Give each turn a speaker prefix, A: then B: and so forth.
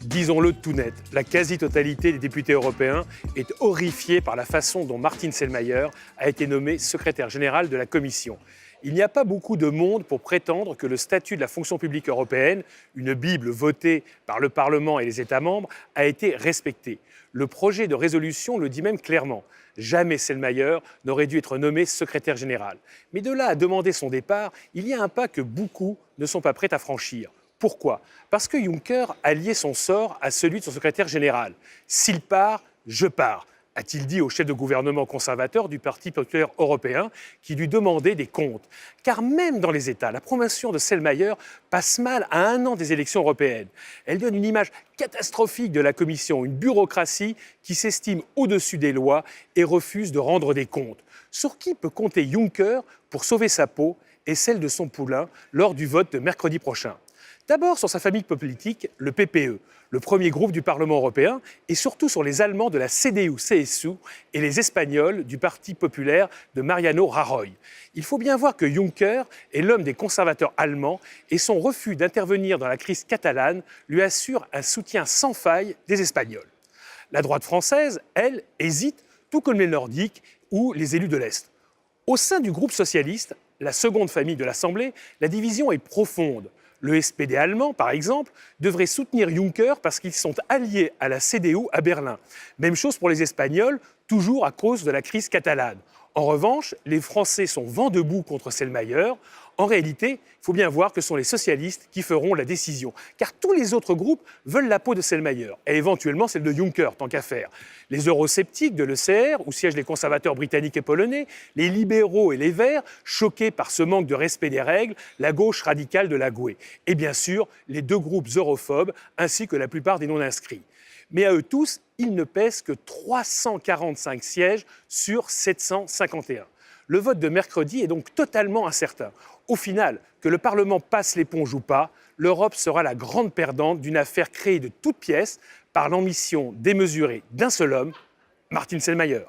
A: Disons-le tout net, la quasi-totalité des députés européens est horrifiée par la façon dont Martin Selmayr a été nommé secrétaire général de la Commission. Il n'y a pas beaucoup de monde pour prétendre que le statut de la fonction publique européenne, une Bible votée par le Parlement et les États membres, a été respecté. Le projet de résolution le dit même clairement. Jamais Selmayr n'aurait dû être nommé secrétaire général. Mais de là à demander son départ, il y a un pas que beaucoup ne sont pas prêts à franchir. Pourquoi ? Parce que Juncker a lié son sort à celui de son secrétaire général. S'il part, je pars, a-t-il dit au chef de gouvernement conservateur du Parti populaire européen qui lui demandait des comptes. Car même dans les États, la promotion de Selmayr passe mal à 1 an des élections européennes. Elle donne une image catastrophique de la Commission, une bureaucratie qui s'estime au-dessus des lois et refuse de rendre des comptes. Sur qui peut compter Juncker pour sauver sa peau et celle de son poulain lors du vote de mercredi prochain ? D'abord sur sa famille politique, le PPE, le premier groupe du Parlement européen, et surtout sur les Allemands de la CDU-CSU et les Espagnols du Parti populaire de Mariano Rajoy. Il faut bien voir que Juncker est l'homme des conservateurs allemands et son refus d'intervenir dans la crise catalane lui assure un soutien sans faille des Espagnols. La droite française, elle, hésite, tout comme les Nordiques ou les élus de l'Est. Au sein du groupe socialiste, la seconde famille de l'Assemblée, la division est profonde. Le SPD allemand, par exemple, devrait soutenir Juncker parce qu'ils sont alliés à la CDU à Berlin. Même chose pour les Espagnols, toujours à cause de la crise catalane. En revanche, les Français sont vent debout contre Selmayr. En réalité, il faut bien voir que ce sont les socialistes qui feront la décision. Car tous les autres groupes veulent la peau de Selmayr, et éventuellement celle de Juncker, tant qu'à faire. Les eurosceptiques de l'ECR, où siègent les conservateurs britanniques et polonais, les libéraux et les Verts, choqués par ce manque de respect des règles, la gauche radicale de la GUE. Et bien sûr, les 2 groupes europhobes, ainsi que la plupart des non-inscrits. Mais à eux tous, ils ne pèsent que 345 sièges sur 751. Le vote de mercredi est donc totalement incertain. Au final, que le Parlement passe l'éponge ou pas, l'Europe sera la grande perdante d'une affaire créée de toutes pièces par l'ambition démesurée d'un seul homme, Martin Selmayr.